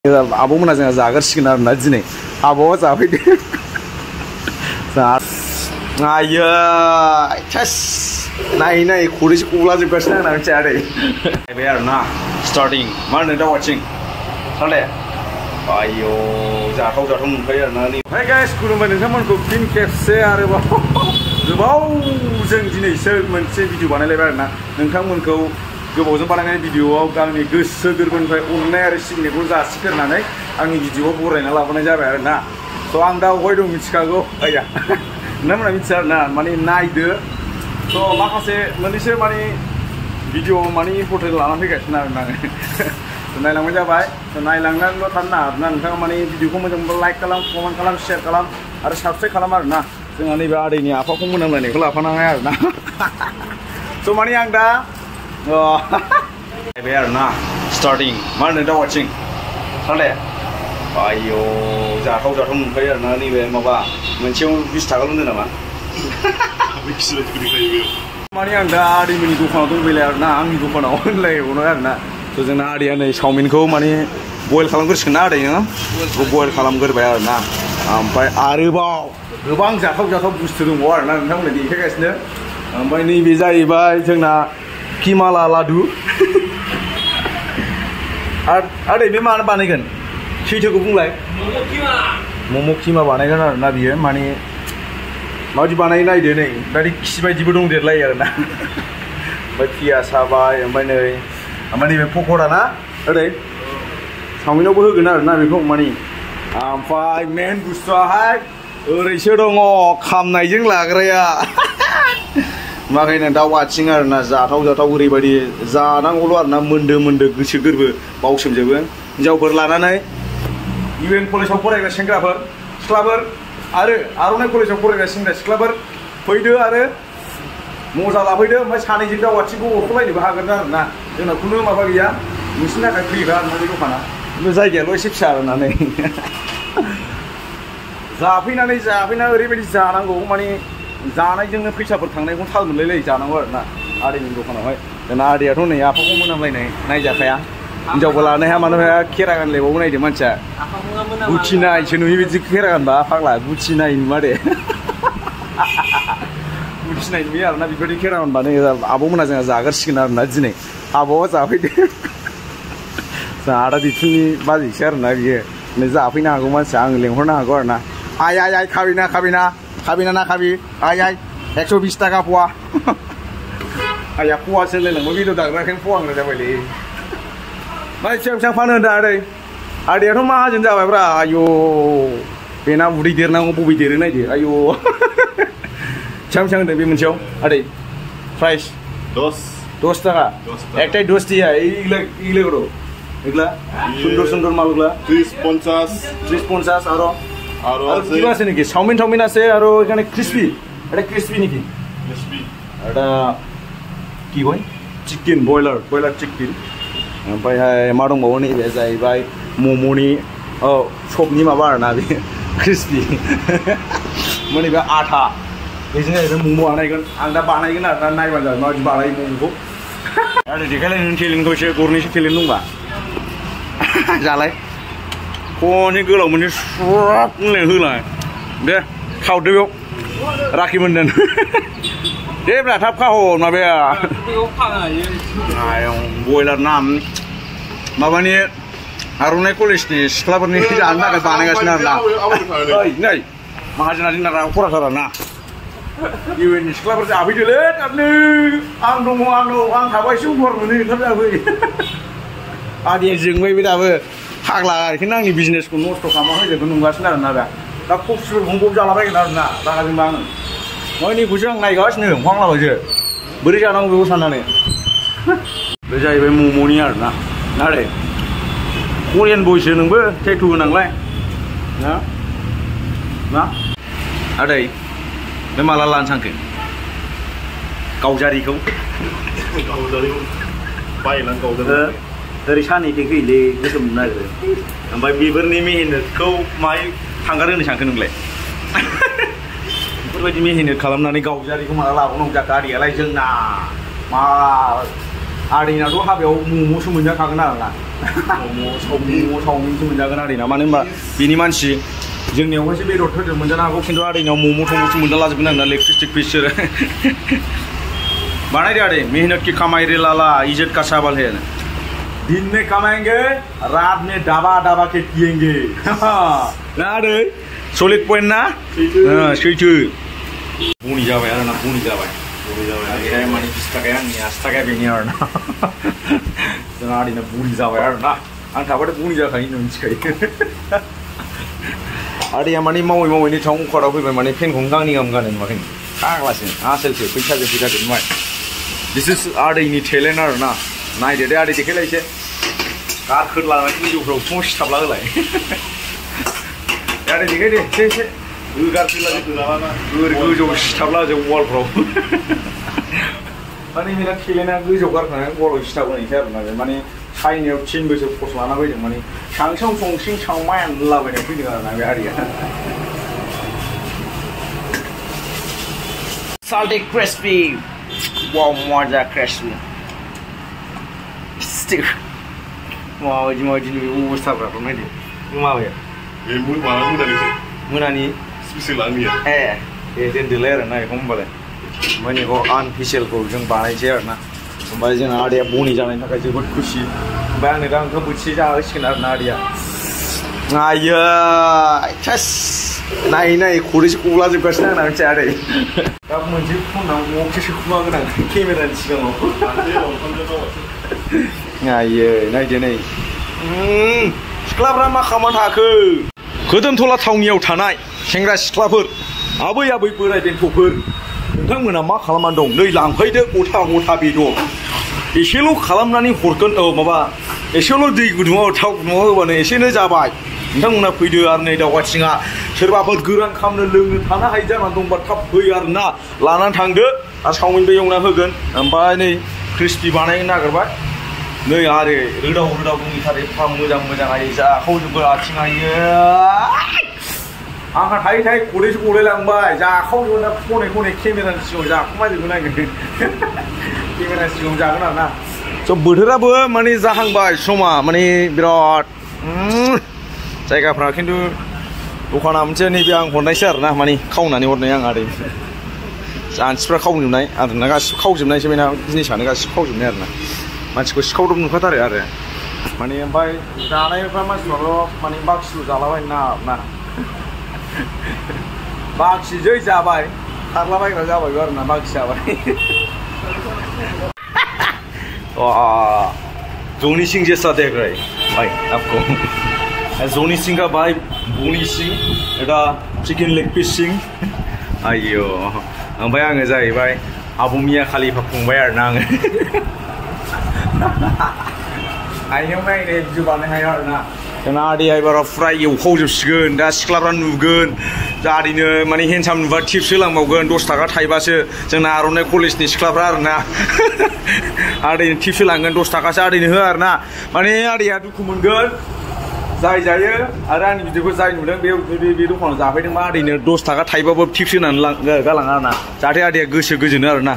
आब'मोना जोंहा जागारसिगोन आरोना दिनै आब'आ जाफैदो आयै थोस नायै नायै खदैसो गलाजोबगासिनो आंना मिथिया आदै नायबाय आरोना स्टार्टिं मा होनो दा वाचिं साले आयौ जाथाव जाथाव मोनखायो आरोना नै हाय गाइस खुलुमबाय नोंथांमोनखौ फिन खेबसे आरोबाव गोबावजों दिनैसो मोनसे भिडिअ बानायलायबाय आरोना नोंथांमोनखौ गोबावजों बानायनाय भिडिअआव गावनि गोसो गोरबोनिफ्राय अननाय आरो सिबिनायखौ जासिगोरनानै आंनि भिडिअआव बरायना लाबोनाय जाबाय आरोना स' आं दा अबेहाय दं मिथिखागौ आया नोंथांमोना मिथिया आरोना माने नायदो स' माखासे मोननैसो माने भिडिअ माने इम्पर्टेन्ट लानानै फैगासिनो आरोना नायलांबाय जाबाय नायलांनानैल' थानो नाङा आरोना नोंथाङा माने भिडिअखौ मोजां मोनबा लाइक खालाम कमेन्ट खालाम शेयार खालाम आरो साबस्क्राइब खालाम आरोना जोंहा नैबे आदैनि आफाखौ मोनामलायनायखौ लाफानाङा आरोना स' माने आं दा नायबाय आरोना स्टार्टिं मा होनो दा वाचिं साले आयौ जाथाव जाथाव मोनखायो आरोना नैबे माबा मोनसेयाव 20 थाखाल' होनो नामा माने आं दा आदैमोननि दखानाव दंफैलाय आरोना आंनि दखानाव होनलायबावनो आरोना थ' जोंना आदैया नै चावमिनखौ माने बयल खालामग्रोसिगोन ना आदै नोङो बयल खालामग्रोबाय आरोना ओमफ्राय आरोबाव गोबां जाथाव जाथाव बुस्थु दंबावो आरोना नोंथांमोना देखायगासिनो ओमफ्राय नैबे जाहैबाय जोंना किमाला लादु आदै बे मानो बानायगोन सैथोखौ बुंलाय मम' किमा बानायगोन आरोना बियो माने माबायदि बानाय नायदो नै दानि खि बायदिबो दंदेरलायो आरोना ओमफ्राय पियास हाबाय ओमफ्राय नैबे पक'रा ना ओरै चावमिनावबो होगोन आरोना बेखौ माने ओमफ्राय मेन बुस्थुआहाय ओरैसो दङ खामनायजों लाग्राया माखायनो दाउ आथिं आरोना जाथाव जाथाव ओरैबायदि जानांगौल' आरोना मोन्दो मोन्दो गोसो गोरबो बावसोमजोबो हिनजावफोर लानानै इउएन कलेजाव फरायग्रा सेंग्राफोर सिख्लाफोर आरो आर'नाइ कलेजाव फरायग्रा सेंग्रा सिख्लाफोर फैदो आरो मजा लाफैदो ओमफ्राय सानैजों दाउ आथिंखौ अरख'लायनोबो हागोन आरोना जोंना खुनु माबा गैया नोंसिनि थाखाय फ्रिखा आरोना बे दखाना खिन्थु जायगायाल' एसे फिसा आरोना नै जाफैना ओरैबायदि जानांगौ माने जानायजोंनो फैसाफोर थांनायखौ थाल मोनलायलाय जानांगौ आरोना आदैनि दखानावहाय जोंना आदैयाथ' नै आफाखौ मोनामलायनाय नायजाखाया हिनजावबो लानो हाया मानो हाया खेरा गानलायबावो नायदो मानसिया गुथि नायसो नुयो बिदि खेरा गानबा फाग्ला गुथि नाय नुवा दे गुथि नाय नुयो आरोना बेबायदि खेरा गानबा नै आब'मोना जोंहा जागारसिगोन आरोना दिनै आब'आ जाफैदो जोंहा आदा दिथुननि बाजैसो आरोना बियो नै जाफैनो हागौ मानसिया आं लेंहरनो हागौ आरोना आय खाबिना ना खाबि आय 120 थाखा फवा आया फवासो होनलायलांबाय बेदर दाग्राखायनो फवा होनग्रा जाबायलै माने बेसेबां फानो होनदों आदैयाथ' माहाजोन जाबायब्रा आयौ बेना उदै देरनांगौ बबे देरो नायदो आयौ बेसेबां होनदों बे मोनसेयाव आदै प्राइस 10 টাকা একটাই 10 টিয়া এইগুলো করো এগুলা সুন্দর সুন্দর মালগুলা 30-50 আরো কিবা আছে নাকি চাওমিন আছে আৰু এখানে ক্রিস্পি এটা ক্রিস্পি নাকি এটা কি কয় চিকেন বয়লার চিকেন ओमफ्रायहाय मा दंबावो नैबे जाहैबाय मम'नि सबनि माबा आरोना बे क्रिस्पि माने बे आथा बेजों जाहैबाय मम' बानायगोन आं दा बानायगोन आरोना नायबानो जाबाय माबायदि बानायो मम'खौ आरो देखायलाय नों टेलेन्टखौ एसे गरनैसो टेलेन्ट दंबा जालाय खनसे गोलाव मोनसे स्रब होलाय दे खावदो बेयाव राखिमोनदों दे ब्रा थाब खाहर माबाया बयलार नाम माबानि आर'नाइ कलेजनि सिख्लाफोरनि जानो थाखाय बानायगासिनो आरोना नै माहाजोना जोंना रागा खराथार आरोना इउएननि सिख्लाफोर जाफैदोलै थाबनो आं दङ आं थाबा एसे उपहार मोनो ओंखाम जाफै आदैया जोंबाय बे दाबो फाग्ला बेखौनो आंनि बिजनेसखौ नस्थ' खालामना होजोबनो नुगासिनो आरोना दा खफसिफोर हमबब जालाबायगोन आरोना रागा जोंबा आङो मैनिखौसो आं नायगासिनो फांलाबायसो बोरै जानांगौ बेखौ साननानै बे जाहैबाय मम'नि आरोना आदै करियान बयसो नोंबो टेटु गोनांलाय ना आदै बे माला लानो सानखो गावजारिखौ बायनानै गावजारि ओरै सानैथिं फैलै गोसोम मोननो नागिरो ओमफ्राय बेफोरनि मेहनतखौ माहाय थांगार होनो सानखो नोंलाय बेफोरबायदि मेहनत खालामनानै गावजारिखौ माला लाबावनांगौ जाखो आदैयालाय जोंना मा आदैनाथ' हाबायाव मम'सो मोनजाखागोन आरोना मम' चावमिनसो मोनजागोन आदैना मानो होनबा बिनि मानसि जोंनियावहायसो बेदर थोदोर मोनजानो हागौ खिन्थु आदैनाव मम' थम'सो मोनजालाजोबगोन आरोना लेग पिस टेग पिससो बनाइदो आदै मेहनत की कमाई रे लाला इज्जत का सवाल है दिन में कमाएंगे रात में दबा दबा के पिएंगे ना आदै सलिड पॉइंट ना सैथो बुनि जाबाय आरोना बुनि जाबाय आदैया माने 20 थाखाया आंनि 80 थाखाया बेनि आरोना जोंहा आदैना बुनि जाबाय आरोना आं थाबाथाय बुनि जाखायो नों मिथिखायो आदैया माने मावै मावैनो टाउन क'र्टआव फैबाय माने फेनखौनो गांनै गाहाम गानो नुवाखै फाग्लासो आसोलसो फैसाजों फैसाजों नुबाय दिस इज आदैनि टेलेन्ट आरोना नायदो दे आदै देखायलाय एसे गारखोर लानानै गोजौफ्राव फुङाव सिथाबला होलाय आदै देखायदो एसे गोजौआव सिथाबला जों वालफ्राव माने बेना टेलेन्टआ गोजौआव गारखानानै वालाव सिथाबहोनायसो आरोना माने चाइनायाव 3 बोसोर कर्स लाना फैदों माने सांसं संसिं सावमाय लाबायनाय फैदों आरोना बे आदैया salty crispy wow मजा crispy stick माबायदि अबस्थाफ्राथ' नायदो माबाया बे मोनानि स्पेसियेल आंनिया दे दोनदोलाय आरोना बेखौ होनबालाय ओमफ्राय बेखौ आनअफिसियेलखौ जों बानायसै आरोना ओमफ्राय जोंना आदैया बनि जानायनि थाखाय जोबोद खुसि ओमफ्राय आंनो दा ओंखाम बोथिसे जाहोसिगोन आरोना आदैया आयै थास नायै नायै खदैसो गलाजोबगासिनो आंना मिथिया आदै दा मोनसे फनाव मगसो सोखुमागोन आं केमेरानि सिगाङाव आयै नायदो नै सिख्लाफ्रा मा खालामना थाखो खोदोमथला थावनियाव थानाय सेंग्रा सिख्लाफोर आबै आबै बोराय बेन्थ'फोर नोंथांमोना मा खालामनानै दं नै लांफैदो गथा गथा बेदर एसेल' खालामनानै हरगोन माबा एसेल' दै गुदुङाव थाव गुदुङाव होबानो एसेनो जाबाय नोंथांमोना फैदो आरो नै दावगाथिङा सोरबाफोर गोरान खालामनो लोंनो थानो हायि जानानै दंबा थाब फै आरोना लानानै थांदो आरो चावमिनबो एवना होगोन ओमफ्राय नै क्रिस्पि बानायनो नागिरबाय नै आरो रोदाव रोदाव दंथारो एफा मोजां मोजां आयै जाखावजोबगोन आथिं आयै आंहा थायै थायै खदैसो गलायलांबाय जाखावजोबगोन दा खनै खनै केमेरानि सिगाङाव जाखुमाजोबगोन नागिरदों केमेरानि सिगाङाव जागोन आरोना स' बोथोराबो माने जाहांबाय समा माने बिराद जायगाफ्रा खिन्थु दखाना मोनसे नैबे आं हरनायसो आरोना माने खावनानै हरनाय आं आदै मानसिफ्रा खावजोबनाय आरोना गासिबो खावजोबनायसो बेना जिनिसानो गासिबो खावजोबनाय आरोना मानसिखौ सिखावदब नुखाथारो आरो माने ओमफ्राय जानायफ्रा मानसिफ्राल' माने बाखिल' जालाबायनो नाङा बाखिजै जाबाय खारलाबायग्रा जाबायबो आरोना बाखि जाबाय जोनी सिंह जैसा देख रहे भाई आपको जोनी सिंह का भाई बोनी सिंह एटा चिकेन लेग पिस सिंह आयो ओमफ्राय आङो जाहैबाय आबु मिया खालिफा फंबाय आरोना आङो आइनाव नायनाय भिडिअ बानायनो हायो आरोना जोंना आदैया एबाराव फुरा एवखावजोबसिगोन दा सिख्लाफ्रा नुगोन आदैनो माने हेन्डसाम नुबा टिप्स होलांबावगोन 10 थाखा थाइबासो जोंना आर'नाइ कलेजनि सिख्लाफ्रा आरोना आदैनो टिप्स होलांगोन 10 थाखासो आदैनो हो आरोना माने आदैया दुखु मोनगोन जाय जायो आरो आंनि भिडिअखौ जाय नुदों बे दखानाव जाफैदोंबा आदैनो 10 थाखा थाइबाबो टिप्स होनानै गालाङा आरोना जाहाथे आदैया गोसो गोजोनो आरोना